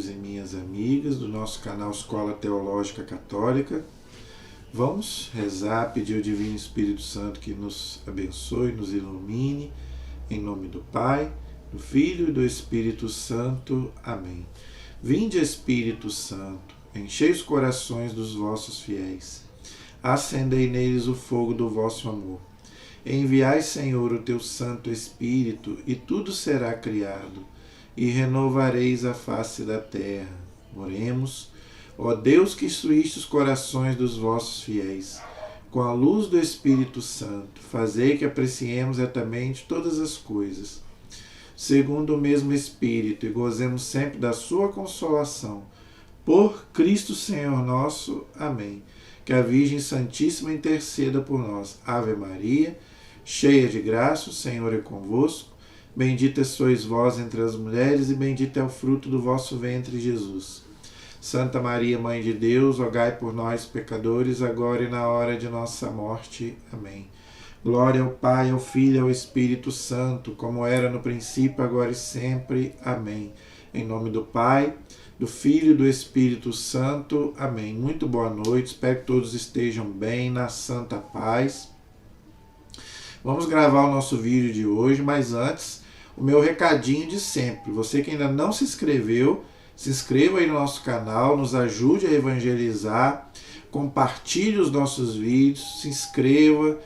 amigos e minhas amigas do nosso canal Escola Teológica Católica. Vamos rezar, pedir ao Divino Espírito Santo que nos abençoe, nos ilumine, em nome do Pai, do Filho e do Espírito Santo. Amém. Vinde, Espírito Santo, enchei os corações dos vossos fiéis, acendei neles o fogo do vosso amor. Enviai, Senhor, o teu Santo Espírito, e tudo será criado, e renovareis a face da terra. Oremos. Ó Deus, que instruíste os corações dos vossos fiéis, com a luz do Espírito Santo, fazei que apreciemos retamente todas as coisas, segundo o mesmo Espírito, e gozemos sempre da sua consolação. Por Cristo Senhor nosso. Amém. Que a Virgem Santíssima interceda por nós. Ave Maria, cheia de graça, o Senhor é convosco. Bendita sois vós entre as mulheres, e bendito é o fruto do vosso ventre, Jesus. Santa Maria, Mãe de Deus, rogai por nós, pecadores, agora e na hora de nossa morte. Amém. Glória ao Pai, ao Filho e ao Espírito Santo, como era no princípio, agora e sempre. Amém. Em nome do Pai, do Filho e do Espírito Santo. Amém. Muito boa noite, espero que todos estejam bem, na santa paz. Vamos gravar o nosso vídeo de hoje, mas antes, o meu recadinho de sempre. Você que ainda não se inscreveu, se inscreva aí no nosso canal, nos ajude a evangelizar, compartilhe os nossos vídeos, se inscreva,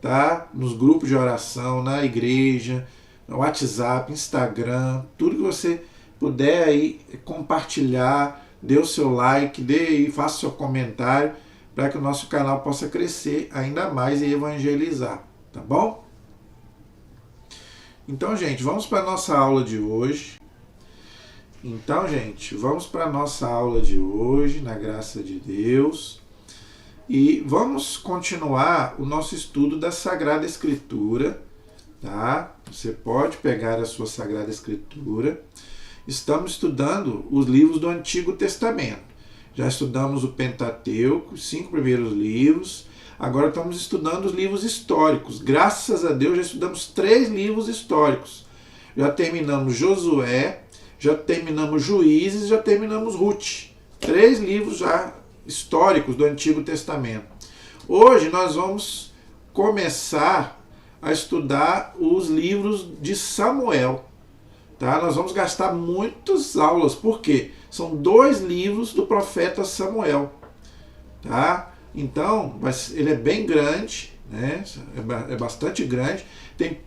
tá? Nos grupos de oração, na igreja, no WhatsApp, Instagram, tudo que você puder aí compartilhar, dê o seu like, dê aí, faça seu comentário, para que o nosso canal possa crescer ainda mais e evangelizar, tá bom? Então, gente, vamos para a nossa aula de hoje. Na graça de Deus. E vamos continuar o nosso estudo da Sagrada Escritura, tá? Você pode pegar a sua Sagrada Escritura. Estamos estudando os livros do Antigo Testamento. Já estudamos o Pentateuco, os 5 primeiros livros. Agora estamos estudando os livros históricos. Graças a Deus já estudamos 3 livros históricos. Já terminamos Josué, já terminamos Juízes, já terminamos Ruth. 3 livros já históricos do Antigo Testamento. Hoje nós vamos começar a estudar os livros de Samuel. Tá? Nós vamos gastar muitas aulas, porque são 2 livros do profeta Samuel. Tá? Então, ele é bem grande, né? É bastante grande, tem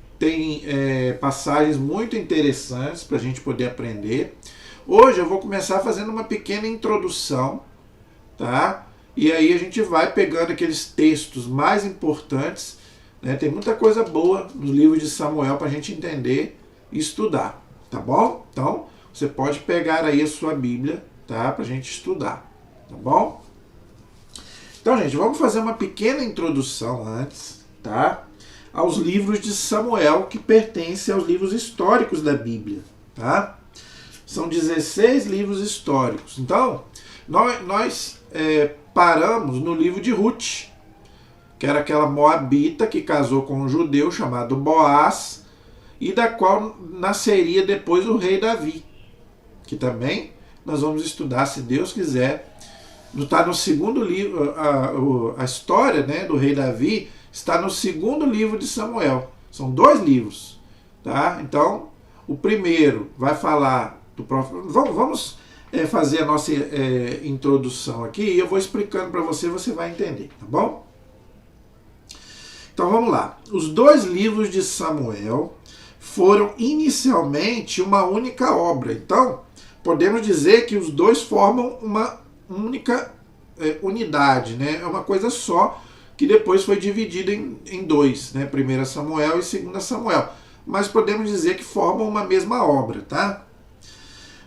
passagens muito interessantes para a gente poder aprender. Hoje eu vou começar fazendo uma pequena introdução, tá? E aí a gente vai pegando aqueles textos mais importantes, né? Tem muita coisa boa nos livros de Samuel para a gente entender e estudar, tá bom? Então, você pode pegar aí a sua Bíblia, tá? Para a gente estudar, tá bom? Então, gente, vamos fazer uma pequena introdução antes, tá? Aos livros de Samuel, que pertencem aos livros históricos da Bíblia, tá? São 16 livros históricos. Então, nós paramos no livro de Ruth, que era aquela moabita que casou com um judeu chamado Boaz, e da qual nasceria depois o rei Davi, que também nós vamos estudar, se Deus quiser. Está no segundo livro, a história, né, do rei Davi está no segundo livro de Samuel. São 2 livros, tá? Então, o primeiro vai falar do profeta. Vamos fazer a nossa introdução aqui e eu vou explicando para você, você vai entender, tá bom? Então, vamos lá. Os 2 livros de Samuel foram inicialmente uma única obra. Então, podemos dizer que os 2 formam uma única unidade, né? É uma coisa só, que depois foi dividida em 2, né? 1 Samuel e 2 Samuel. Mas podemos dizer que formam uma mesma obra, tá?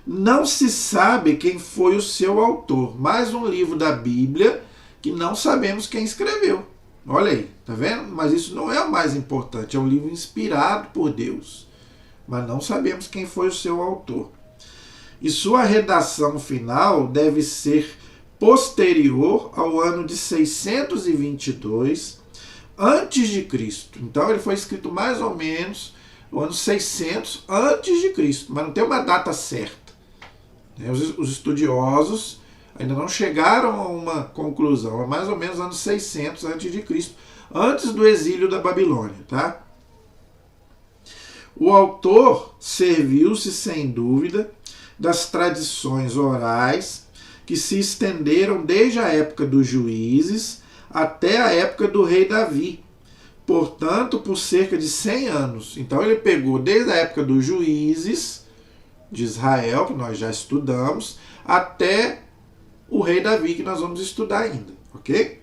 Não se sabe quem foi o seu autor. Mais um livro da Bíblia que não sabemos quem escreveu. Olha aí, tá vendo? Mas isso não é o mais importante. É um livro inspirado por Deus. Mas não sabemos quem foi o seu autor. E sua redação final deve ser posterior ao ano de 622 antes de Cristo. Então ele foi escrito mais ou menos no ano 600 antes de Cristo, mas não tem uma data certa, Os estudiosos ainda não chegaram a uma conclusão, é mais ou menos anos 600 a.C., antes do exílio da Babilônia. Tá? O autor serviu-se, sem dúvida, das tradições orais que se estenderam desde a época dos juízes até a época do rei Davi, portanto, por cerca de 100 anos. Então ele pegou desde a época dos juízes de Israel, que nós já estudamos, até o rei Davi, que nós vamos estudar ainda, ok?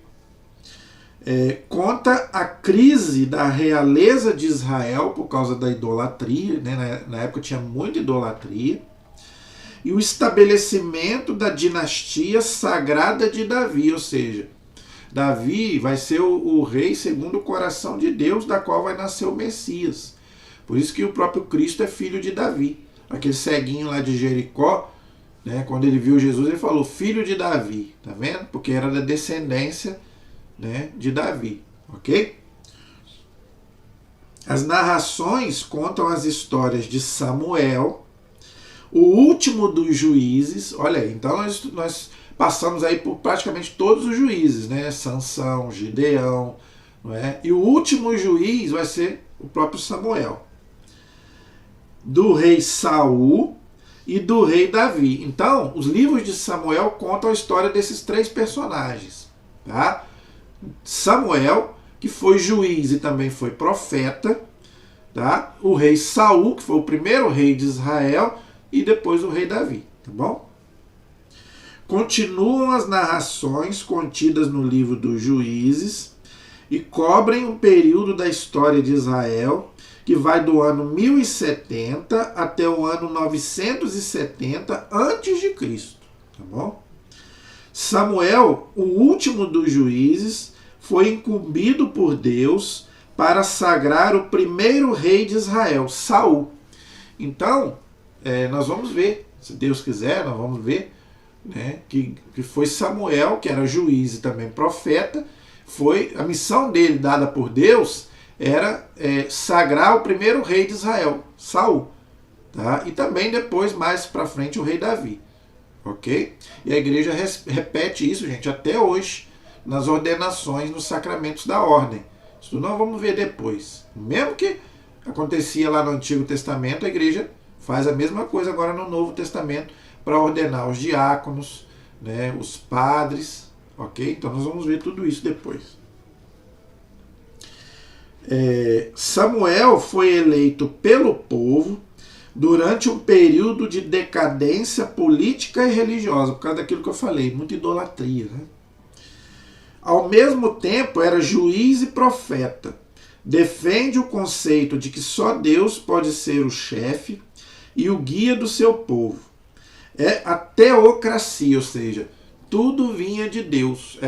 Conta a crise da realeza de Israel por causa da idolatria, né? Na época tinha muita idolatria, e o estabelecimento da dinastia sagrada de Davi, ou seja, Davi vai ser o rei segundo o coração de Deus, da qual vai nascer o Messias. Por isso que o próprio Cristo é filho de Davi. Aquele ceguinho lá de Jericó, né, quando ele viu Jesus, ele falou, filho de Davi, tá vendo? Porque era da descendência, né, de Davi, ok? As narrações contam as histórias de Samuel, o último dos juízes. Olha aí, então nós passamos aí por praticamente todos os juízes, né? Sansão, Gideão, não é? E o último juiz vai ser o próprio Samuel, do rei Saul e do rei Davi. Então, os livros de Samuel contam a história desses três personagens, tá? Samuel, que foi juiz e também foi profeta, tá? O rei Saul, que foi o primeiro rei de Israel, e depois o rei Davi, tá bom? Continuam as narrações contidas no livro dos Juízes e cobrem um período da história de Israel que vai do ano 1070 até o ano 970 a.C., tá bom? Samuel, o último dos juízes, foi incumbido por Deus para sagrar o primeiro rei de Israel, Saul. Então, nós vamos ver, se Deus quiser, nós vamos ver, né, que foi Samuel, que era juiz e também profeta. Foi a missão dele, dada por Deus, era sagrar o primeiro rei de Israel, Saul, tá? E também depois, mais para frente, o rei Davi, ok? E a igreja repete isso, gente, até hoje, nas ordenações, nos sacramentos da ordem. Isso nós vamos ver depois. Mesmo que acontecia lá no Antigo Testamento, a igreja faz a mesma coisa agora no Novo Testamento para ordenar os diáconos, né, os padres, ok? Então nós vamos ver tudo isso depois. Samuel foi eleito pelo povo durante um período de decadência política e religiosa, por causa daquilo que eu falei, muita idolatria, né? Ao mesmo tempo era juiz e profeta. Defende o conceito de que só Deus pode ser o chefe e o guia do seu povo. É a teocracia, ou seja, tudo vinha de Deus.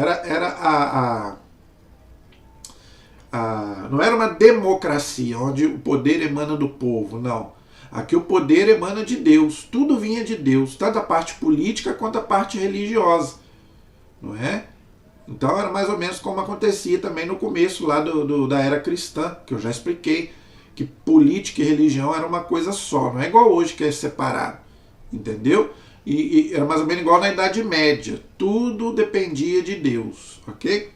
Não era uma democracia, onde o poder emana do povo, não. Aqui o poder emana de Deus, tudo vinha de Deus, tanto a parte política quanto a parte religiosa, não é? Então era mais ou menos como acontecia também no começo lá da era cristã, que eu já expliquei, que política e religião era uma coisa só, não é igual hoje que é separado, entendeu? E era mais ou menos igual na Idade Média, tudo dependia de Deus, ok?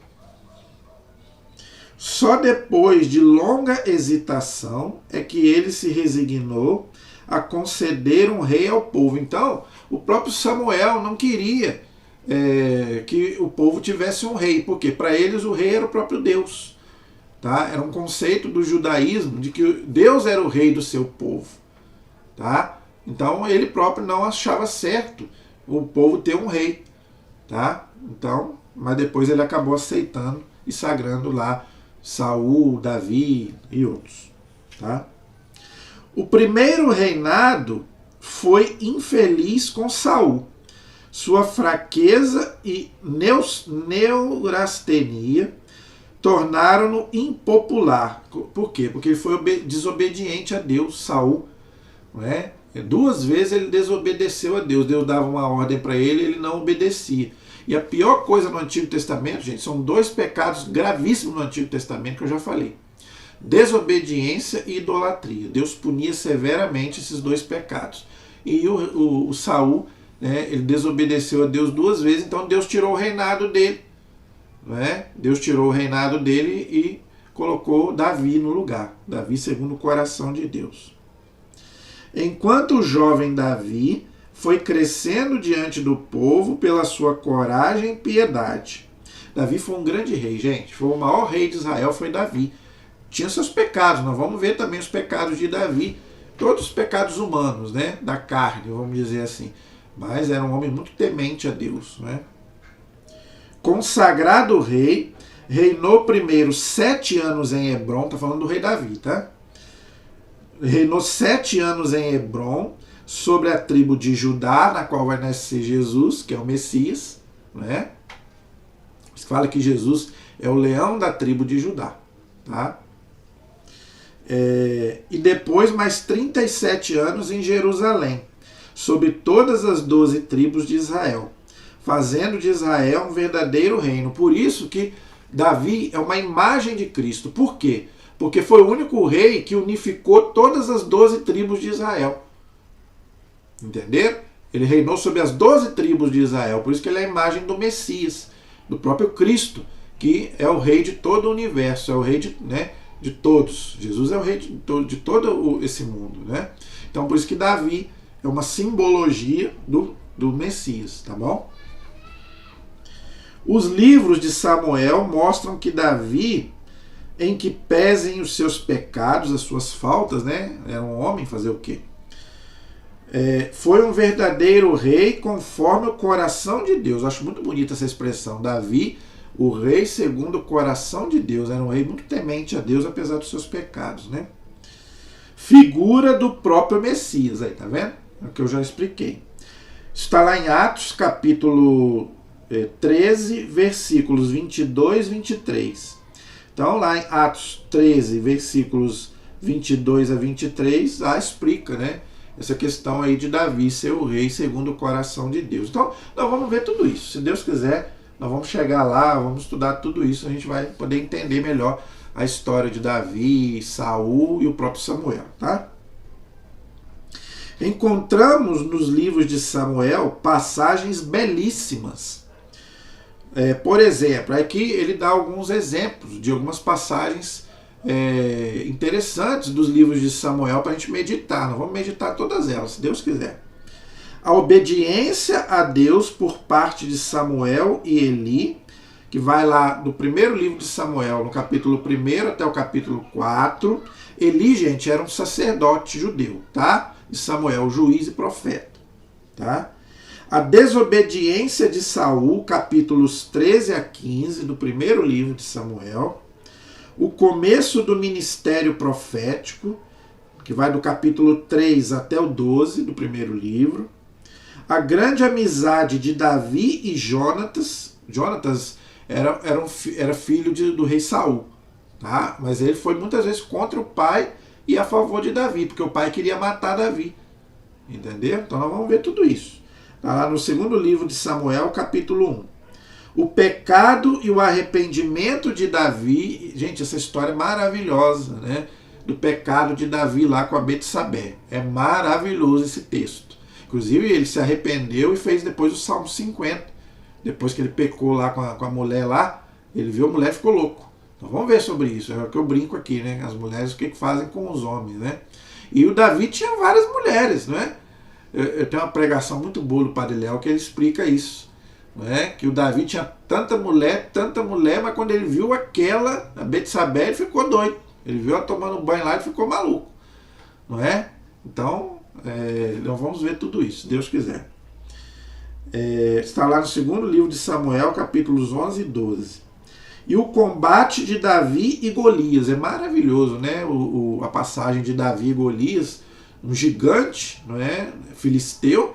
Só depois de longa hesitação é que ele se resignou a conceder um rei ao povo. Então, o próprio Samuel não queria que o povo tivesse um rei, porque para eles o rei era o próprio Deus. Tá? Era um conceito do judaísmo de que Deus era o rei do seu povo. Tá? Então ele próprio não achava certo o povo ter um rei. Tá? Então, mas depois ele acabou aceitando e sagrando lá Saul, Davi e outros. Tá? O primeiro reinado foi infeliz com Saul. Sua fraqueza e neurastenia tornaram-no impopular. Por quê? Porque ele foi desobediente a Deus, Saul. Não é? 2 vezes ele desobedeceu a Deus. Deus dava uma ordem para ele e ele não obedecia. E a pior coisa no Antigo Testamento, gente, são 2 pecados gravíssimos no Antigo Testamento que eu já falei. Desobediência e idolatria. Deus punia severamente esses 2 pecados. E o Saul né? Ele desobedeceu a Deus 2 vezes, então Deus tirou o reinado dele. Né? Deus tirou o reinado dele e colocou Davi no lugar. Davi segundo o coração de Deus. Enquanto o jovem Davi foi crescendo diante do povo pela sua coragem e piedade. Davi foi um grande rei, gente. Foi o maior rei de Israel, foi Davi. Tinha seus pecados, nós vamos ver também os pecados de Davi. Todos os pecados humanos, né? Da carne, vamos dizer assim. Mas era um homem muito temente a Deus, né? Consagrado rei, reinou primeiro 7 anos em Hebrom, está falando do rei Davi, tá? Reinou 7 anos em Hebrom, sobre a tribo de Judá, na qual vai nascer Jesus, que é o Messias, né? Se fala que Jesus é o leão da tribo de Judá, tá? E depois mais 37 anos em Jerusalém, sobre todas as 12 tribos de Israel, fazendo de Israel um verdadeiro reino. Por isso que Davi é uma imagem de Cristo. Por quê? Porque foi o único rei que unificou todas as 12 tribos de Israel. Entenderam? Ele reinou sobre as 12 tribos de Israel. Por isso que ele é a imagem do Messias, do próprio Cristo, que é o rei de todo o universo, é o rei de todos. Jesus é o rei de todo esse mundo. Né? Então por isso que Davi é uma simbologia do Messias. Tá bom? Os livros de Samuel mostram que Davi, em que pesem os seus pecados, as suas faltas, né? Era um homem, fazer o quê? Foi um verdadeiro rei conforme o coração de Deus. Eu acho muito bonita essa expressão. Davi, o rei segundo o coração de Deus. Era um rei muito temente a Deus, apesar dos seus pecados, né? Figura do próprio Messias, aí, tá vendo? É o que eu já expliquei. Está lá em Atos, capítulo 13, versículos 22 e 23. Então, lá em Atos 13, versículos 22 a 23, lá explica, né? Essa questão aí de Davi ser o rei segundo o coração de Deus. Então, nós vamos ver tudo isso. Se Deus quiser, nós vamos chegar lá, vamos estudar tudo isso, a gente vai poder entender melhor a história de Davi, Saul e o próprio Samuel, tá? Encontramos nos livros de Samuel passagens belíssimas. Por exemplo, aqui ele dá alguns exemplos de algumas passagens interessantes dos livros de Samuel para a gente meditar. Nós vamos meditar todas elas, se Deus quiser. A obediência a Deus por parte de Samuel e Eli, que vai lá do primeiro livro de Samuel, no capítulo 1 até o capítulo 4. Eli, gente, era um sacerdote judeu, tá? E Samuel, juiz e profeta, tá? A desobediência de Saul, capítulos 13 a 15 do primeiro livro de Samuel. O começo do ministério profético, que vai do capítulo 3 até o 12 do primeiro livro. A grande amizade de Davi e Jonatas. Jonatas era filho do rei Saul, tá? Mas ele foi muitas vezes contra o pai e a favor de Davi, porque o pai queria matar Davi. Entendeu? Então nós vamos ver tudo isso. Está lá no segundo livro de Samuel, capítulo 1. O pecado e o arrependimento de Davi. Gente, essa história é maravilhosa, né? Do pecado de Davi lá com a Betsabé. É maravilhoso esse texto. Inclusive, ele se arrependeu e fez depois o Salmo 50. Depois que ele pecou lá com a mulher lá, ele viu a mulher e ficou louco. Então vamos ver sobre isso. É o que eu brinco aqui, né? As mulheres, o que fazem com os homens, né? E o Davi tinha várias mulheres, não é? Eu tenho uma pregação muito boa do Padre Léo que ele explica isso. Não é? Que o Davi tinha tanta mulher, mas quando ele viu aquela, a Betsabé, ele ficou doido. Ele viu ela tomando banho lá e ficou maluco. Não é? Então, nós vamos ver tudo isso, se Deus quiser. Está lá no segundo livro de Samuel, capítulos 11 e 12. E o combate de Davi e Golias. É maravilhoso, né? A passagem de Davi e Golias, um gigante, não é? Filisteu,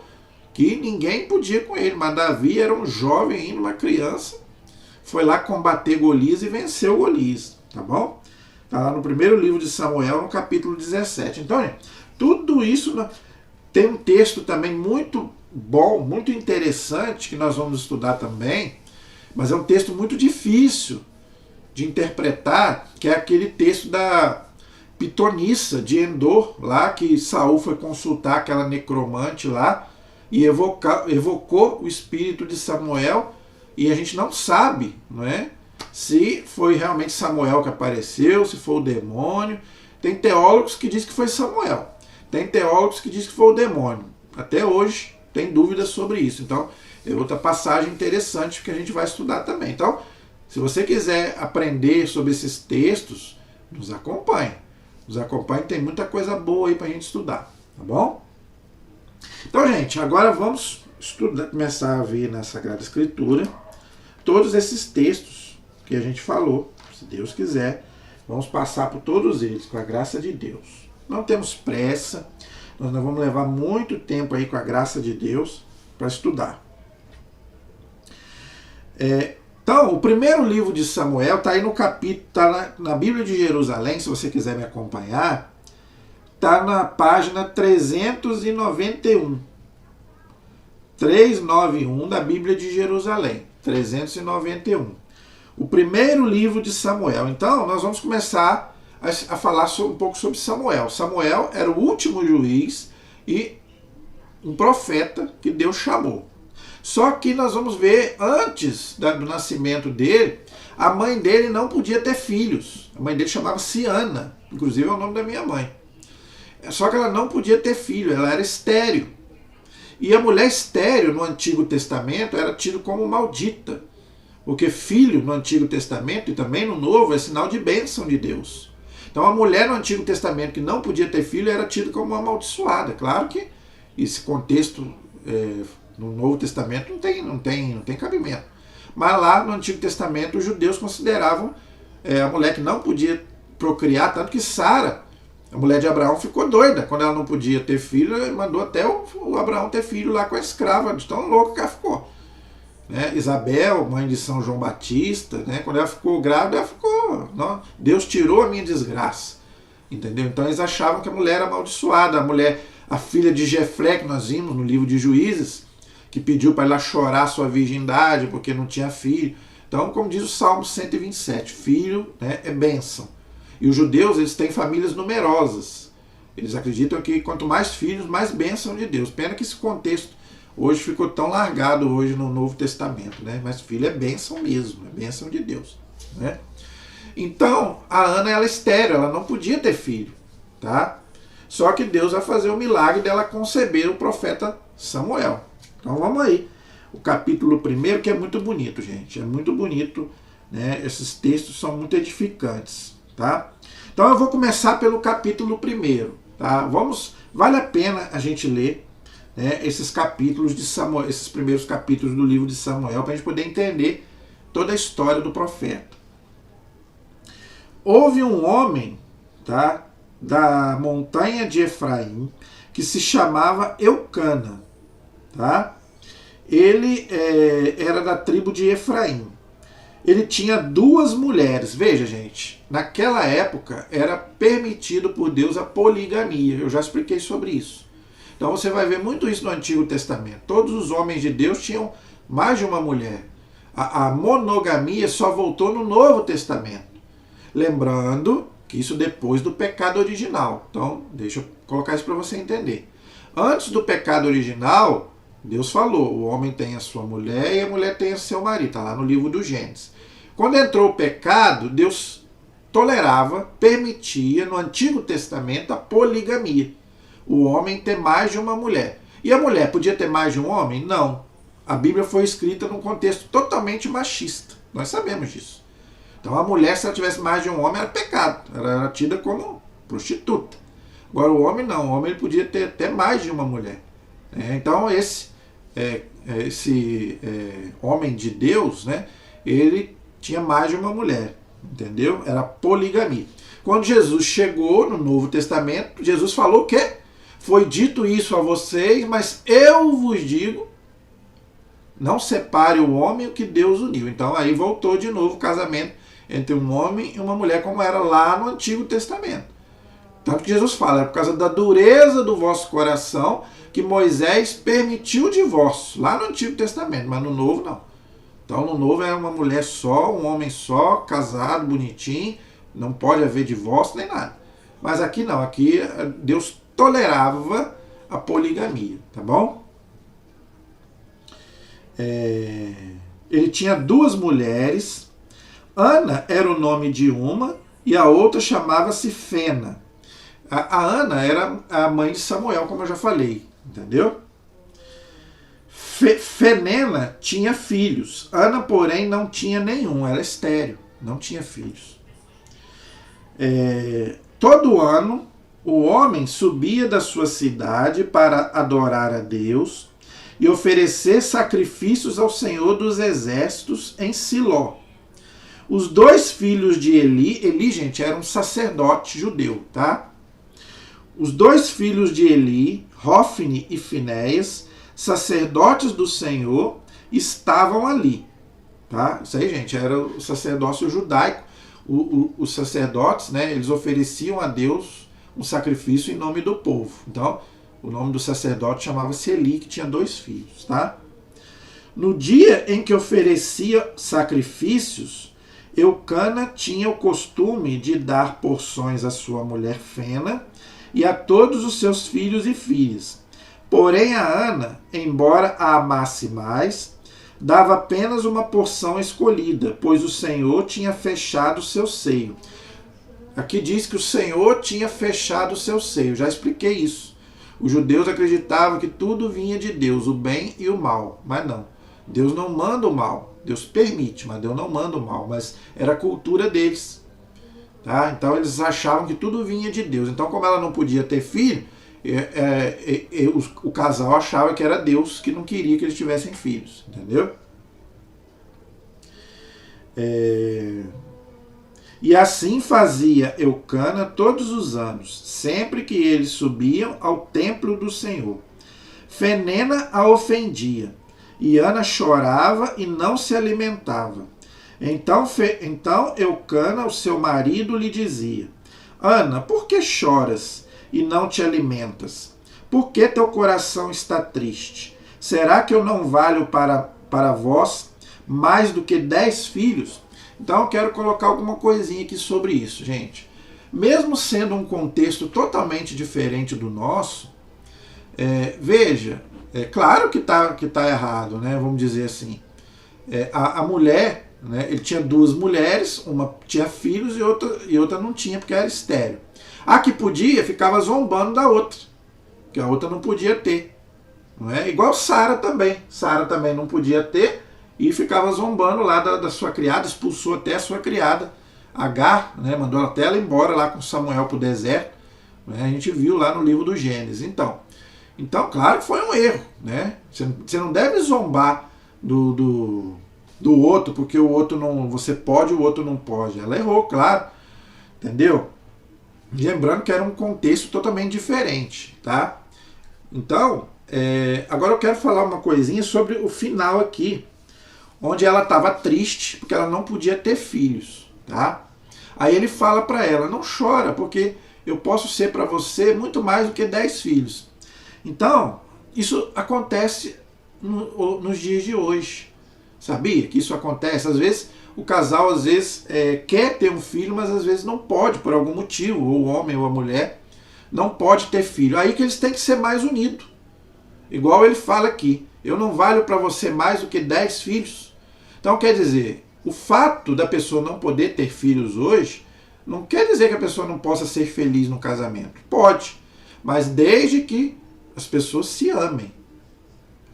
que ninguém podia com ele, mas Davi era um jovem ainda, uma criança, foi lá combater Golias e venceu Golias, tá bom? Está lá no primeiro livro de Samuel, no capítulo 17. Então, gente, tudo isso tem um texto também muito bom, muito interessante, que nós vamos estudar também, mas é um texto muito difícil de interpretar, que é aquele texto da pitonissa de Endor, lá que Saul foi consultar aquela necromante lá, e evocou o espírito de Samuel, e a gente não sabe, não é, se foi realmente Samuel que apareceu, se foi o demônio. Tem teólogos que dizem que foi Samuel, tem teólogos que dizem que foi o demônio. Até hoje tem dúvidas sobre isso. Então é outra passagem interessante que a gente vai estudar também. Então, se você quiser aprender sobre esses textos, nos acompanhe. Nos acompanhe, tem muita coisa boa aí para a gente estudar, tá bom? Então, gente, agora vamos estudar, começar a ver na Sagrada Escritura todos esses textos que a gente falou. Se Deus quiser, vamos passar por todos eles, com a graça de Deus. Não temos pressa, nós não vamos levar muito tempo aí com a graça de Deus para estudar. Então, o primeiro livro de Samuel está aí no capítulo, está na Bíblia de Jerusalém, se você quiser me acompanhar, está na página 391. 391 da Bíblia de Jerusalém, 391. O primeiro livro de Samuel. Então, nós vamos começar a falar um pouco sobre Samuel. Samuel era o último juiz e um profeta que Deus chamou. Só que nós vamos ver, antes do nascimento dele, a mãe dele não podia ter filhos. A mãe dele chamava-se Ana, inclusive é o nome da minha mãe. Só que ela não podia ter filho, ela era estéril. E a mulher estéril no Antigo Testamento era tida como maldita. Porque filho no Antigo Testamento e também no Novo é sinal de bênção de Deus. Então a mulher no Antigo Testamento que não podia ter filho era tida como uma amaldiçoada. Claro que esse contexto no Novo Testamento não tem cabimento. Mas lá no Antigo Testamento os judeus consideravam a mulher que não podia procriar, tanto que Sara, a mulher de Abraão, ficou doida. Quando ela não podia ter filho, ele mandou até o Abraão ter filho lá com a escrava, de tão louca que ela ficou. Isabel, mãe de São João Batista, quando ela ficou grávida, ela ficou... Não, Deus tirou a minha desgraça. Entendeu? Então eles achavam que a mulher era amaldiçoada. A filha de Jefré, que nós vimos no livro de Juízes, que pediu para ela chorar sua virgindade porque não tinha filho. Então, como diz o Salmo 127, filho é bênção. E os judeus, eles têm famílias numerosas. Eles acreditam que quanto mais filhos, mais bênção de Deus. Pena que esse contexto hoje ficou tão largado hoje no Novo Testamento, Mas filho é bênção mesmo, é bênção de Deus, Então, a Ana, ela é estéril, ela não podia ter filho, tá? Só que Deus vai fazer o milagre dela conceber o profeta Samuel. Então vamos aí. O capítulo 1, que é muito bonito, gente. É muito bonito, Esses textos são muito edificantes, tá? Então eu vou começar pelo capítulo 1, tá? Vale a pena a gente ler esses capítulos de Samuel, esses primeiros capítulos do livro de Samuel, para a gente poder entender toda a história do profeta. Houve um homem, tá, da montanha de Efraim, que se chamava Eucana, tá? Ele era da tribo de Efraim. Ele tinha 2 mulheres. Veja, gente, naquela época era permitido por Deus a poligamia. Eu já expliquei sobre isso. Então você vai ver muito isso no Antigo Testamento. Todos os homens de Deus tinham mais de uma mulher. A monogamia só voltou no Novo Testamento. Lembrando que isso depois do pecado original. Então, deixa eu colocar isso para você entender. Antes do pecado original, Deus falou, o homem tem a sua mulher e a mulher tem o seu marido. Está lá no livro do Gênesis. Quando entrou o pecado, Deus tolerava, permitia no Antigo Testamento a poligamia. O homem ter mais de uma mulher. E a mulher podia ter mais de um homem? Não. A Bíblia foi escrita num contexto totalmente machista. Nós sabemos disso. Então a mulher, se ela tivesse mais de um homem, era pecado. Ela era tida como prostituta. Agora o homem não. O homem ele podia ter até mais de uma mulher. Então esse homem de Deus, ele tinha mais de uma mulher. Entendeu? Era poligamia. Quando Jesus chegou no Novo Testamento, Jesus falou o quê? Foi dito isso a vocês, mas eu vos digo, não separe o homem o que Deus uniu. Então aí voltou de novo o casamento entre um homem e uma mulher, como era lá no Antigo Testamento. Tanto que Jesus fala, é por causa da dureza do vosso coração que Moisés permitiu o divórcio, lá no Antigo Testamento, mas no Novo não. Então no Novo é uma mulher só, um homem só, casado, bonitinho, não pode haver divórcio nem nada. Mas aqui não, aqui Deus tolerava a poligamia, tá bom? Ele tinha 2 mulheres. Ana era o nome de uma e a outra chamava-se Fena. A Ana era a mãe de Samuel, como eu já falei, entendeu? Fenena tinha filhos. Ana, porém, não tinha nenhum, era estéril, não tinha filhos. Todo ano, o homem subia da sua cidade para adorar a Deus e oferecer sacrifícios ao Senhor dos Exércitos em Siló. Os 2 filhos de Eli, gente, era um sacerdote judeu, tá? Os 2 filhos de Eli, Hofni e Finéias, sacerdotes do Senhor, estavam ali. Tá? Isso aí, gente, era o sacerdócio judaico. Os sacerdotes, né, eles ofereciam a Deus um sacrifício em nome do povo. Então, o nome do sacerdote chamava-se Eli, que tinha 2 filhos. Tá? No dia em que oferecia sacrifícios, Eucana tinha o costume de dar porções à sua mulher Fena e a todos os seus filhos e filhas. Porém, a Ana, embora a amasse mais, dava apenas uma porção escolhida, pois o Senhor tinha fechado seu seio. Aqui diz que o Senhor tinha fechado o seu seio. Já expliquei isso. Os judeus acreditavam que tudo vinha de Deus, o bem e o mal. Mas não. Deus não manda o mal. Deus permite, mas Deus não manda o mal. Mas era a cultura deles. Tá? Então eles achavam que tudo vinha de Deus. Então, como ela não podia ter filho, o casal achava que era Deus que não queria que eles tivessem filhos. Entendeu? E assim fazia Eucana todos os anos, sempre que eles subiam ao templo do Senhor. Fenena a ofendia, e Ana chorava e não se alimentava. Então Eucana, o seu marido, lhe dizia: Ana, por que choras e não te alimentas? Por que teu coração está triste? Será que eu não valho para vós mais do que 10 filhos? Então eu quero colocar alguma coisinha aqui sobre isso, gente. Mesmo sendo um contexto totalmente diferente do nosso, veja, é claro que tá errado, né? Vamos dizer assim. A mulher, né, ele tinha 2 mulheres, uma tinha filhos e outra não tinha, porque era estéril. A que podia ficava zombando da outra, que a outra não podia ter. Não é? Igual Sara também. Sara também não podia ter e ficava zombando lá da sua criada, expulsou até a sua criada, Agar, né, mandou até ela embora lá com Samuel para o deserto. Né, a gente viu lá no livro do Gênesis. Então, claro que foi um erro. Né? Você não deve zombar do outro, porque o outro não, você pode, o outro não pode. Ela errou, claro. Entendeu? Lembrando que era um contexto totalmente diferente. Tá? Então, agora eu quero falar uma coisinha sobre o final aqui, onde ela estava triste porque ela não podia ter filhos, tá? Aí ele fala para ela: não chora, porque eu posso ser para você muito mais do que 10 filhos. Então, isso acontece nos dias de hoje. Sabia que isso acontece? Às vezes, o casal quer ter um filho, mas às vezes não pode, por algum motivo, ou o homem ou a mulher não pode ter filho. Aí que eles têm que ser mais unidos. Igual ele fala aqui: eu não valho para você mais do que 10 filhos. Então quer dizer, o fato da pessoa não poder ter filhos hoje não quer dizer que a pessoa não possa ser feliz no casamento. Pode, mas desde que as pessoas se amem.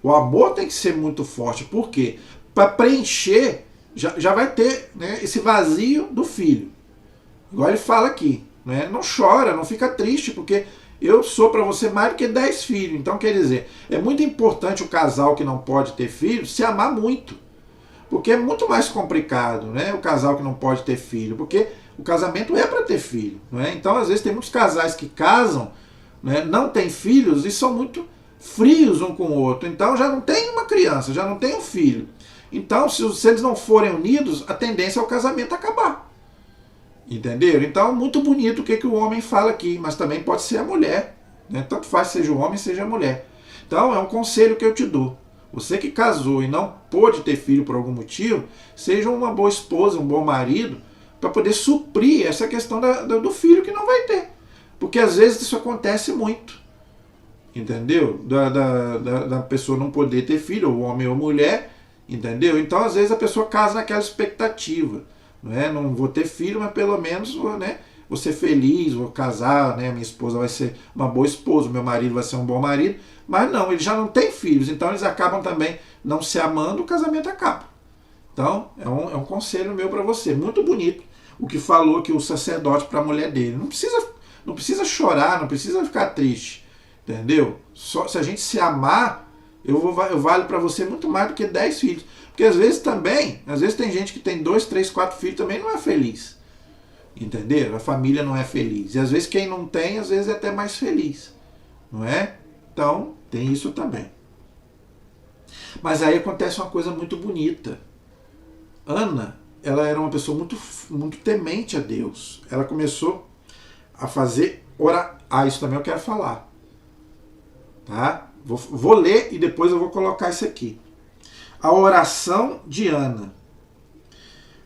O amor tem que ser muito forte. Por quê? Para preencher, já vai ter, né, esse vazio do filho. Igual ele fala aqui. Né? Não chora, não fica triste, porque eu sou para você mais do que 10 filhos. Então, quer dizer, é muito importante o casal que não pode ter filhos se amar muito. Porque é muito mais complicado, né? O casal que não pode ter filho. Porque o casamento é para ter filho. Né? Então, às vezes, tem muitos casais que casam, né, não têm filhos e são muito frios um com o outro. Então, já não tem uma criança, já não tem um filho. Então, se eles não forem unidos, a tendência é o casamento acabar. Entenderam? Então, muito bonito o que o homem fala aqui, mas também pode ser a mulher. Né? Tanto faz seja o homem, seja a mulher. Então, é um conselho que eu te dou. Você que casou e não pôde ter filho por algum motivo, seja uma boa esposa, um bom marido, para poder suprir essa questão do filho que não vai ter. Porque às vezes isso acontece muito. entendeu? Da pessoa não poder ter filho, ou homem ou mulher, entendeu? Então, às vezes, a pessoa casa naquela expectativa, não é? Não vou ter filho, mas pelo menos, né, vou ser feliz, vou casar, né? Minha esposa vai ser uma boa esposa, meu marido vai ser um bom marido, mas não, ele já não tem filhos, então eles acabam também não se amando, o casamento acaba. Então, é um conselho meu para você, muito bonito, o que falou aqui o sacerdote para a mulher dele. Não precisa chorar, não precisa ficar triste, entendeu? Só, se a gente se amar, eu valho para você muito mais do que 10 filhos. Porque às vezes tem gente que tem 2, 3, 4 filhos também não é feliz. Entendeu? A família não é feliz. E às vezes quem não tem, às vezes é até mais feliz. Não é? Então, tem isso também. Mas aí acontece uma coisa muito bonita. Ana, ela era uma pessoa muito, muito temente a Deus. Ela começou a fazer orar. Ah, isso também eu quero falar. Tá? Vou ler e depois eu vou colocar isso aqui. A oração de Ana.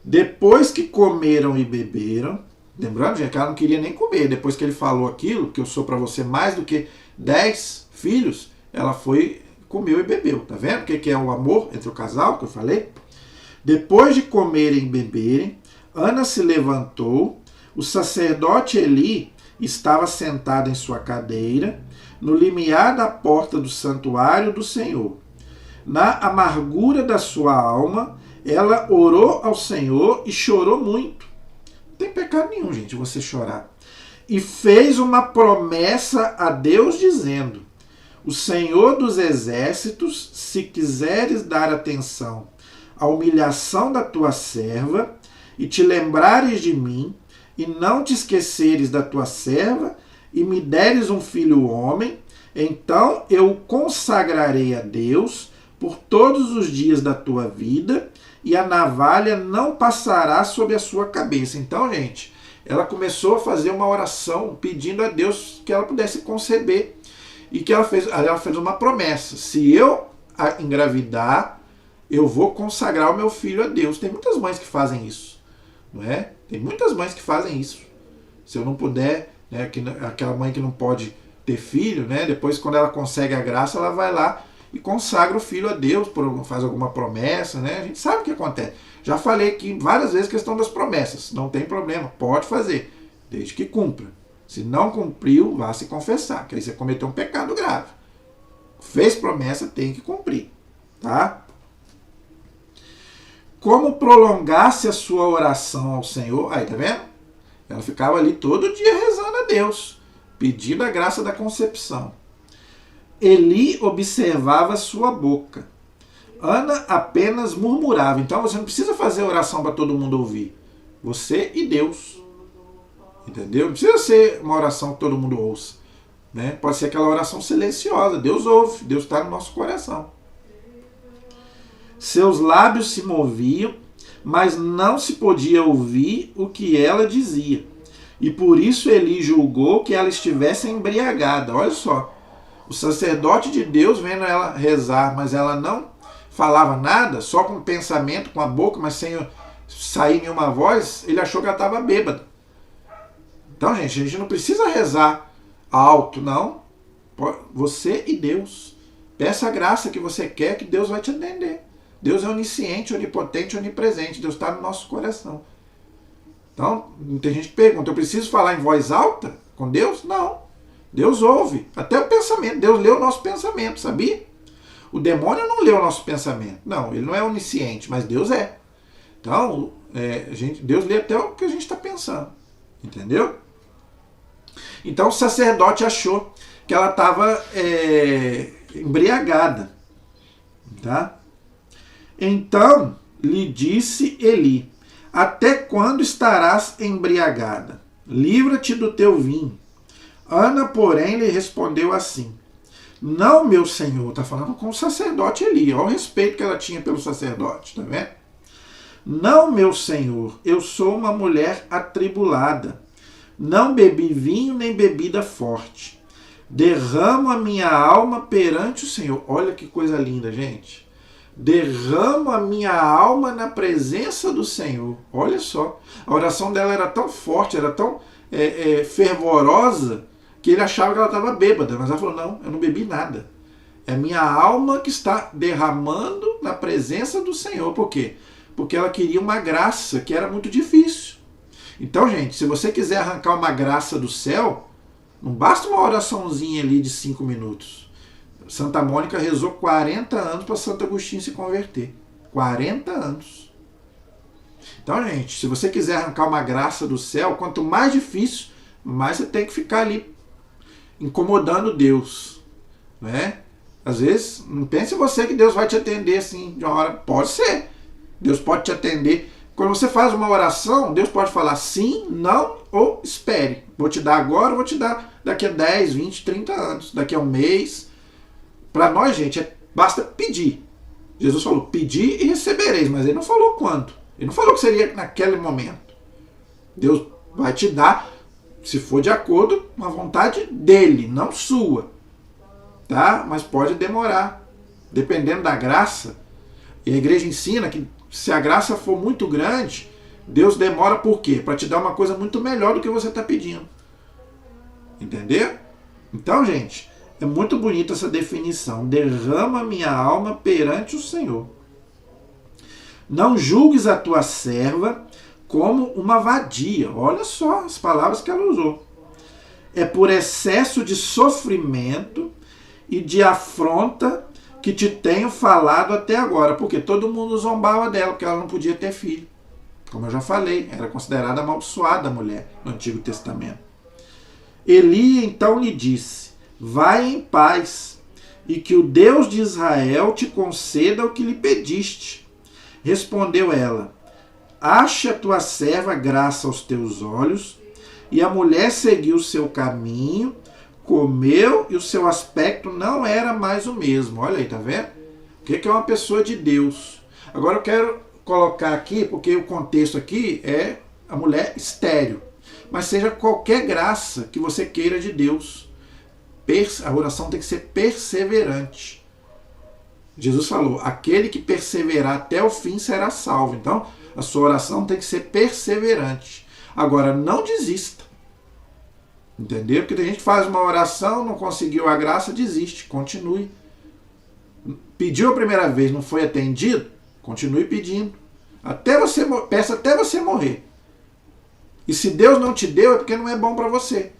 Depois que comeram e beberam, lembrando, gente, que ela não queria nem comer. Depois que ele falou aquilo, que eu sou para você mais do que 10 filhos, ela foi, comeu e bebeu. Tá vendo o que é o amor entre o casal, que eu falei? Depois de comerem e beberem, Ana se levantou, o sacerdote Eli estava sentado em sua cadeira, no limiar da porta do santuário do Senhor. Na amargura da sua alma, ela orou ao Senhor e chorou muito. Não tem pecado nenhum, gente, você chorar. E fez uma promessa a Deus dizendo: o Senhor dos exércitos, se quiseres dar atenção à humilhação da tua serva, e te lembrares de mim, e não te esqueceres da tua serva, e me deres um filho homem, então eu o consagrarei a Deus por todos os dias da tua vida, e a navalha não passará sobre a sua cabeça. Então, gente, ela começou a fazer uma oração pedindo a Deus que ela pudesse conceber. E que ela fez uma promessa: se eu engravidar, eu vou consagrar o meu filho a Deus. Tem muitas mães que fazem isso, não é? Tem muitas mães que fazem isso. Se eu não puder, né, aquela mãe que não pode ter filho, né, depois quando ela consegue a graça, ela vai lá e consagra o filho a Deus, faz alguma promessa, né? A gente sabe o que acontece. Já falei aqui várias vezes a questão das promessas. Não tem problema, pode fazer, desde que cumpra. Se não cumpriu, vá se confessar, que aí você cometeu um pecado grave. Fez promessa, tem que cumprir, tá? Como prolongasse a sua oração ao Senhor, aí tá vendo? Ela ficava ali todo dia rezando a Deus, pedindo a graça da concepção. Eli observava sua boca. Ana apenas murmurava. Então você não precisa fazer oração para todo mundo ouvir. Você e Deus. Entendeu? Não precisa ser uma oração que todo mundo ouça. Né? Pode ser aquela oração silenciosa. Deus ouve. Deus está no nosso coração. Seus lábios se moviam, mas não se podia ouvir o que ela dizia. E por isso Eli julgou que ela estivesse embriagada. Olha só. O sacerdote de Deus vendo ela rezar, mas ela não falava nada, só com o pensamento, com a boca, mas sem sair nenhuma voz, ele achou que ela estava bêbada. Então, gente, a gente não precisa rezar alto, não. Você e Deus. Peça a graça que você quer, que Deus vai te atender. Deus é onisciente, onipotente, onipresente. Deus está no nosso coração. Então, tem gente que pergunta, eu preciso falar em voz alta com Deus? Não. Deus ouve. Até o pensamento. Deus lê o nosso pensamento, sabia? O demônio não lê o nosso pensamento. Não, ele não é onisciente, mas Deus é. Então, Deus lê até o que a gente está pensando. Entendeu? Então o sacerdote achou que ela estava embriagada. Tá? Então lhe disse Eli: até quando estarás embriagada? Livra-te do teu vinho. Ana, porém, lhe respondeu assim: não, meu senhor. Está falando com o sacerdote Eli. Olha o respeito que ela tinha pelo sacerdote. Tá vendo? Não, meu senhor, eu sou uma mulher atribulada. Não bebi vinho nem bebida forte. Derramo a minha alma perante o Senhor. Olha que coisa linda, gente. Derramo a minha alma na presença do Senhor. Olha só. A oração dela era tão forte, era tão fervorosa, que ele achava que ela estava bêbada, mas ela falou, não, eu não bebi nada. É minha alma que está derramando na presença do Senhor. Por quê? Porque ela queria uma graça que era muito difícil. Então, gente, se você quiser arrancar uma graça do céu, não basta uma oraçãozinha ali de 5 minutos. Santa Mônica rezou 40 anos para Santo Agostinho se converter. 40 anos. Então, gente, se você quiser arrancar uma graça do céu, quanto mais difícil, mais você tem que ficar ali incomodando Deus, né? Às vezes, não pense você que Deus vai te atender assim de uma hora. Pode ser. Deus pode te atender. Quando você faz uma oração, Deus pode falar sim, não ou espere. Vou te dar agora, vou te dar daqui a 10, 20, 30 anos, daqui a um mês. Para nós, gente, basta pedir. Jesus falou, pedir e recebereis, mas ele não falou quando. Ele não falou que seria naquele momento. Deus vai te dar, se for de acordo com a vontade dele, não sua. Tá? Mas pode demorar. Dependendo da graça. E a igreja ensina que se a graça for muito grande, Deus demora por quê? Para te dar uma coisa muito melhor do que você está pedindo. Entendeu? Então, gente, é muito bonita essa definição. Derrama minha alma perante o Senhor. Não julgues a tua serva como uma vadia. Olha só as palavras que ela usou. É por excesso de sofrimento e de afronta que te tenho falado até agora. Porque todo mundo zombava dela, porque ela não podia ter filho. Como eu já falei, era considerada amaldiçoada a mulher no Antigo Testamento. Eli então lhe disse, vai em paz, e que o Deus de Israel te conceda o que lhe pediste. Respondeu ela, ache a tua serva graça aos teus olhos. E a mulher seguiu o seu caminho, comeu e o seu aspecto não era mais o mesmo. Olha aí, tá vendo? O que é uma pessoa de Deus? Agora eu quero colocar aqui, porque o contexto aqui é a mulher estéril. Mas seja qualquer graça que você queira de Deus, a oração tem que ser perseverante. Jesus falou, aquele que perseverar até o fim será salvo. Então, a sua oração tem que ser perseverante. Agora, não desista. Entendeu? Porque tem gente que faz uma oração, não conseguiu a graça, desiste. Continue. Pediu a primeira vez, não foi atendido? Continue pedindo. Peça até você morrer. E se Deus não te deu, é porque não é bom para você.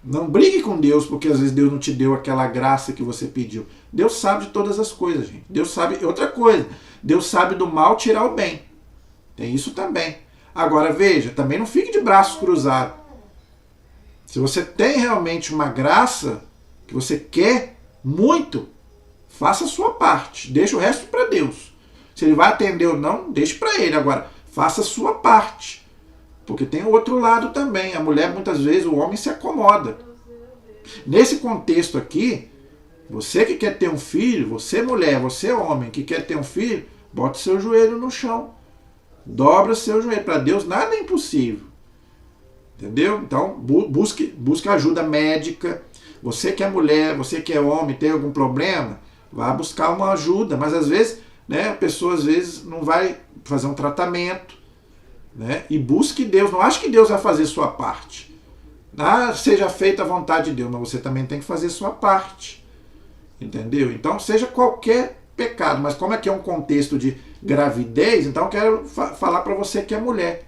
Não brigue com Deus, porque às vezes Deus não te deu aquela graça que você pediu. Deus sabe de todas as coisas, gente. Deus sabe outra coisa. Deus sabe do mal tirar o bem. Tem isso também. Agora veja, também não fique de braços cruzados. Se você tem realmente uma graça que você quer muito, faça a sua parte. Deixa o resto para Deus. Se ele vai atender ou não, deixe para ele. Agora, faça a sua parte. Porque tem o outro lado também. A mulher, muitas vezes, o homem se acomoda. Nesse contexto aqui, você que quer ter um filho, você mulher, você homem que quer ter um filho, bota seu joelho no chão. Dobra seu joelho. Para Deus nada é impossível. Entendeu? Então, busque ajuda médica. Você que é mulher, você que é homem, tem algum problema, vá buscar uma ajuda. Mas às vezes, né, a pessoa às vezes não vai fazer um tratamento. Né? E busque Deus. Não ache que Deus vai fazer sua parte. Seja feita a vontade de Deus, mas você também tem que fazer sua parte. Entendeu? Então, seja qualquer pecado. Mas como aqui é um contexto de gravidez, então eu quero falar para você que é mulher.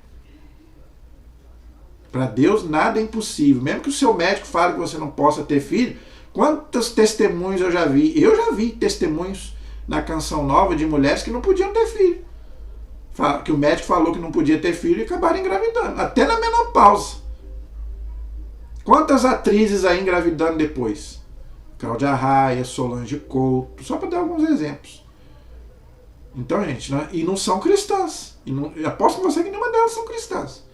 Para Deus nada é impossível. Mesmo que o seu médico fale que você não possa ter filho, quantos testemunhos eu já vi? Eu já vi testemunhos na Canção Nova de mulheres que não podiam ter filho. Que o médico falou que não podia ter filho e acabaram engravidando. Até na menopausa. Quantas atrizes aí engravidando depois? Cláudia Raia, Solange Couto, só para dar alguns exemplos. Então, gente, e não são cristãs. Eu aposto com você que nenhuma delas são cristãs.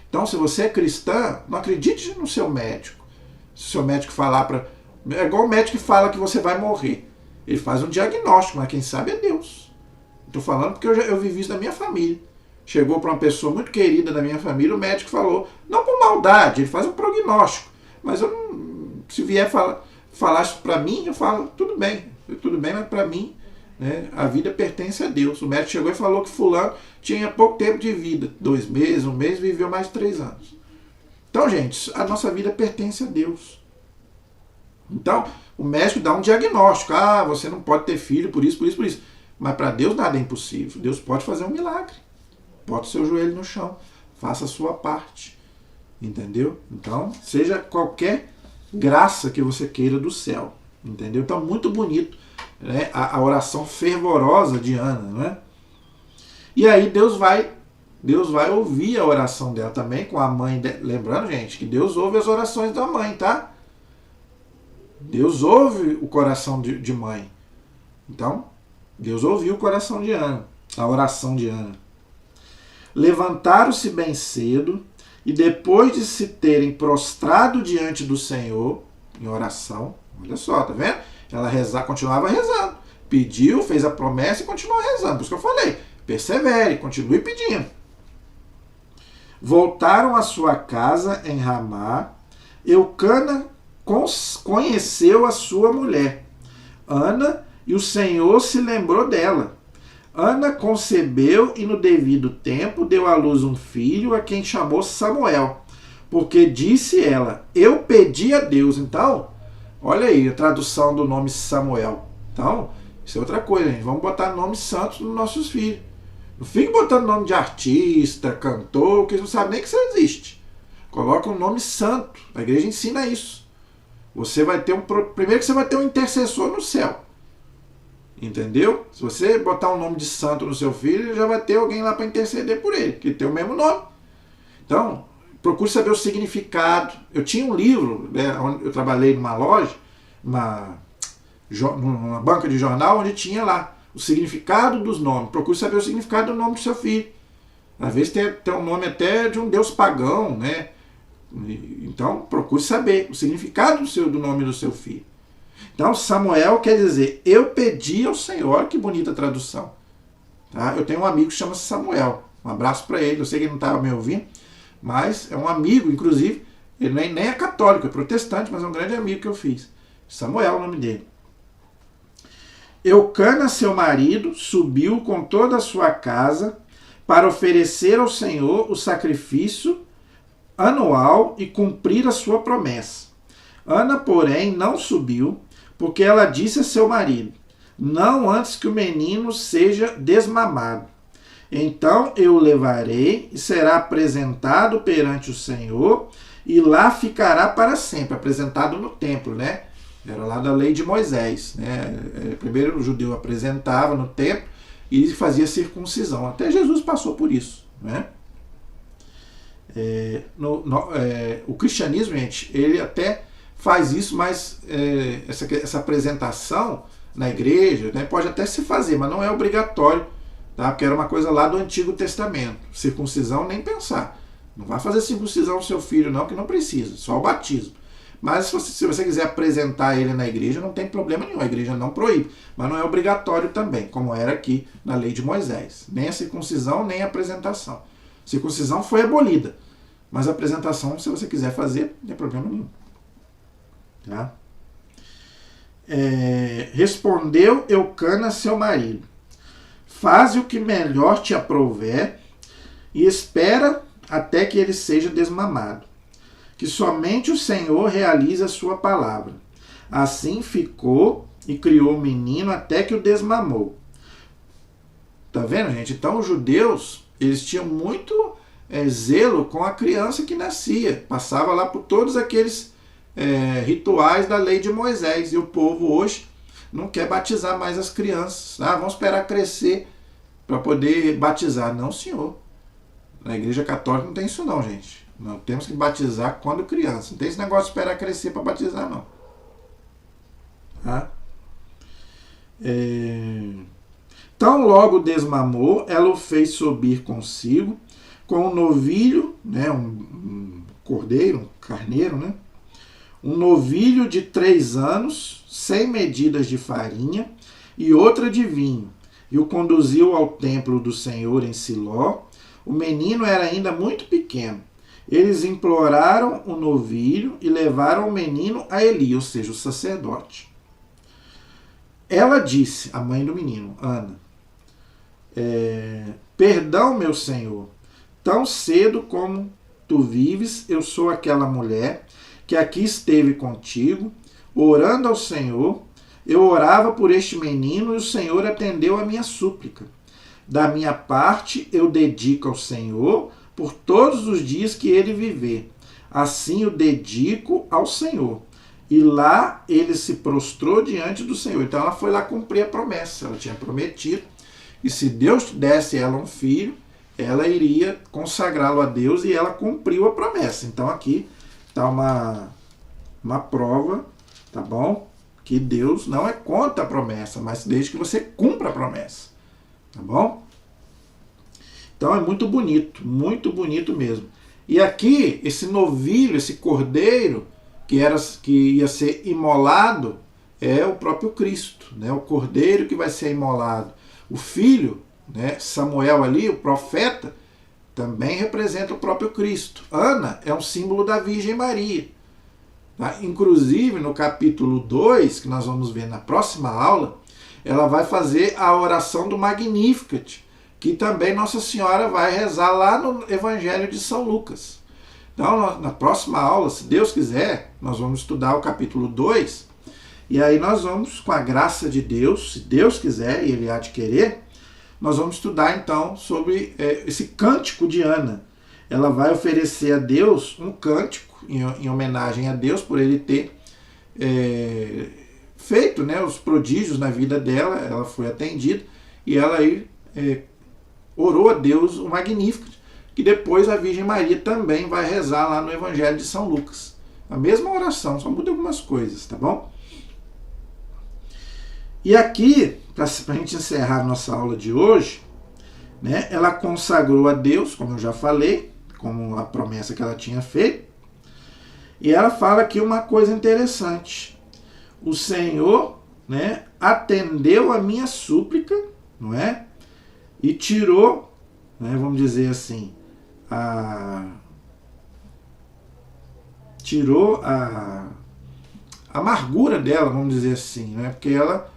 Então, se você é cristã, não acredite no seu médico. Se o seu médico falar para... É igual o médico que fala que você vai morrer. Ele faz um diagnóstico, mas quem sabe é Deus. Estou falando porque eu vivi isso na minha família. Chegou para uma pessoa muito querida da minha família, o médico falou, não por maldade, ele faz um prognóstico. Mas eu não, se vier falar isso para mim, eu falo, tudo bem, mas para mim, né, a vida pertence a Deus. O médico chegou e falou que fulano tinha pouco tempo de vida, 2 meses, 1 mês, viveu mais de 3 anos. Então, gente, a nossa vida pertence a Deus. Então, o médico dá um diagnóstico. Ah, você não pode ter filho por isso, por isso, por isso. Mas para Deus nada é impossível. Deus pode fazer um milagre. Bota o seu joelho no chão. Faça a sua parte. Entendeu? Então, seja qualquer graça que você queira do céu. Entendeu? Então, muito bonito, né? A oração fervorosa de Ana, não é? E aí Deus vai ouvir a oração dela também com a mãe dela. Lembrando, gente, que Deus ouve as orações da mãe, tá? Deus ouve o coração de mãe. Então, Deus ouviu o coração de Ana, a oração de Ana. Levantaram-se bem cedo e depois de se terem prostrado diante do Senhor, em oração, olha só, tá vendo? Ela continuava rezando. Pediu, fez a promessa e continuou rezando. Por isso que eu falei, persevere, continue pedindo. Voltaram à sua casa em Ramá. Eucana conheceu a sua mulher, Ana, e o Senhor se lembrou dela. Ana concebeu e no devido tempo deu à luz um filho, a quem chamou Samuel, porque disse ela, eu pedi a Deus. Então, olha aí a tradução do nome Samuel. Então, isso é outra coisa, gente. Vamos botar nomes santos nos nossos filhos. Não fique botando nome de artista, cantor, que eles não sabem nem que isso existe. Coloca um nome santo. A igreja ensina isso. Você vai ter primeiro que você vai ter um intercessor no céu. Entendeu? Se você botar um nome de santo no seu filho, já vai ter alguém lá para interceder por ele, que tem o mesmo nome. Então, procure saber o significado. Eu tinha um livro, né, onde eu trabalhei numa loja, numa banca de jornal, onde tinha lá o significado dos nomes. Procure saber o significado do nome do seu filho. Às vezes tem um nome até de um deus pagão, né? Então, procure saber o significado do nome do seu filho. Então, Samuel quer dizer, eu pedi ao Senhor. Olha que bonita tradução. Tá? Eu tenho um amigo que chama Samuel. Um abraço para ele. Eu sei que ele não estava me ouvindo, mas é um amigo, inclusive, ele nem é católico, é protestante, mas é um grande amigo que eu fiz. Samuel é o nome dele. Eucana, seu marido, subiu com toda a sua casa para oferecer ao Senhor o sacrifício anual e cumprir a sua promessa. Ana, porém, não subiu, porque ela disse a seu marido, não antes que o menino seja desmamado. Então eu o levarei e será apresentado perante o Senhor e lá ficará para sempre. Apresentado no templo, né? Era lá da lei de Moisés, né? Primeiro o judeu apresentava no templo e fazia circuncisão. Até Jesus passou por isso, né? O cristianismo, gente, ele até faz isso, mas essa apresentação na igreja, né, pode até se fazer, mas não é obrigatório, tá? Porque era uma coisa lá do Antigo Testamento. Circuncisão, nem pensar. Não vai fazer circuncisão no seu filho, não, que não precisa, só o batismo. Mas se você quiser apresentar ele na igreja, não tem problema nenhum, a igreja não proíbe. Mas não é obrigatório também, como era aqui na lei de Moisés. Nem a circuncisão, nem a apresentação. Circuncisão foi abolida, mas a apresentação, se você quiser fazer, não tem problema nenhum. Tá? Respondeu Eucana, seu marido, faze o que melhor te aprouver e espera até que ele seja desmamado, que somente o Senhor realize a sua palavra. Assim ficou e criou o menino até que o desmamou. Tá vendo, gente? Então os judeus, eles tinham muito zelo com a criança que nascia. Passava lá por todos aqueles rituais da lei de Moisés. E o povo hoje não quer batizar mais as crianças. Vamos esperar crescer para poder batizar. Não, senhor. Na igreja católica não tem isso não, gente. Nós temos que batizar quando criança. Não tem esse negócio de esperar crescer para batizar, não. Tá? Então, logo desmamou, ela o fez subir consigo, com um novilho, né, um cordeiro, um carneiro, né, um novilho de 3 anos, 100 medidas de farinha e outra de vinho, e o conduziu ao templo do Senhor em Siló. O menino era ainda muito pequeno. Eles imploraram o novilho e levaram o menino a Eli, ou seja, o sacerdote. Ela disse, a mãe do menino, Ana, perdão, meu senhor, tão cedo como tu vives, eu sou aquela mulher que aqui esteve contigo, orando ao Senhor. Eu orava por este menino e o Senhor atendeu a minha súplica. Da minha parte, eu dedico ao Senhor por todos os dias que ele viver. Assim o dedico ao Senhor. E lá ele se prostrou diante do Senhor. Então ela foi lá cumprir a promessa. Ela tinha prometido. E se Deus desse ela um filho, ela iria consagrá-lo a Deus e ela cumpriu a promessa. Então aqui está uma prova, tá bom? Que Deus não é contra a promessa, mas desde que você cumpra a promessa. Tá bom? Então é muito bonito mesmo. E aqui, esse novilho, esse cordeiro que ia ser imolado, é o próprio Cristo, né? O cordeiro que vai ser imolado. O filho, né? Samuel ali, o profeta, também representa o próprio Cristo. Ana é um símbolo da Virgem Maria. Tá? Inclusive, no capítulo 2, que nós vamos ver na próxima aula, ela vai fazer a oração do Magnificat, que também Nossa Senhora vai rezar lá no Evangelho de São Lucas. Então, na próxima aula, se Deus quiser, nós vamos estudar o capítulo 2, e aí nós vamos, com a graça de Deus, se Deus quiser, e Ele há de querer, nós vamos estudar então sobre esse cântico de Ana. Ela vai oferecer a Deus um cântico, em homenagem a Deus, por Ele ter feito, né, os prodígios na vida dela. Ela foi atendida, e ela aí orou a Deus o Magnífico, que depois a Virgem Maria também vai rezar lá no Evangelho de São Lucas. A mesma oração, só muda algumas coisas, tá bom? E aqui, para a gente encerrar a nossa aula de hoje, né, ela consagrou a Deus, como eu já falei, como a promessa que ela tinha feito, e ela fala aqui uma coisa interessante. O Senhor, né, atendeu a minha súplica, não é? E tirou, né, vamos dizer assim, tirou a amargura dela, vamos dizer assim, né? Porque ela,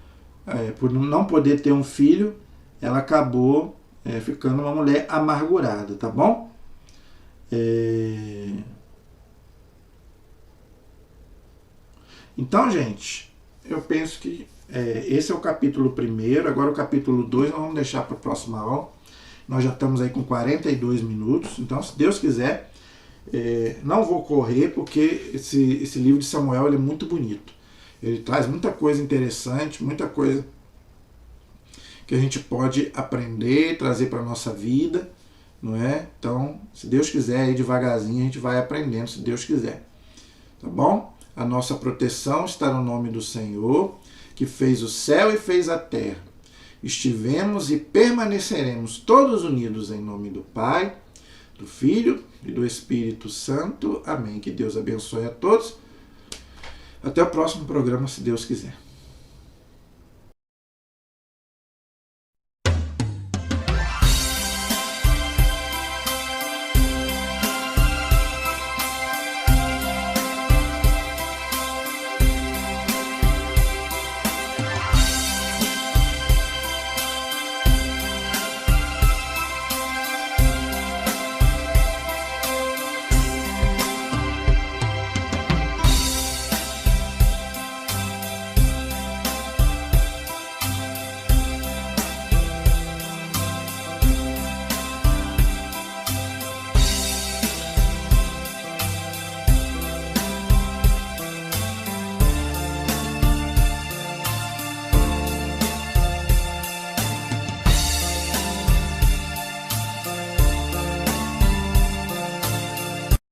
por não poder ter um filho, ela acabou ficando uma mulher amargurada, tá bom? Então, gente, eu penso que esse é o capítulo 1. Agora o capítulo 2 nós vamos deixar para a próxima aula. Nós já estamos aí com 42 minutos. Então, se Deus quiser, não vou correr, porque esse livro de Samuel ele é muito bonito. Ele traz muita coisa interessante, muita coisa que a gente pode aprender, trazer para a nossa vida, não é? Então, se Deus quiser, aí devagarzinho a gente vai aprendendo, se Deus quiser. Tá bom? A nossa proteção está no nome do Senhor, que fez o céu e fez a terra. Estivemos e permaneceremos todos unidos em nome do Pai, do Filho e do Espírito Santo. Amém. Que Deus abençoe a todos. Até o próximo programa, se Deus quiser.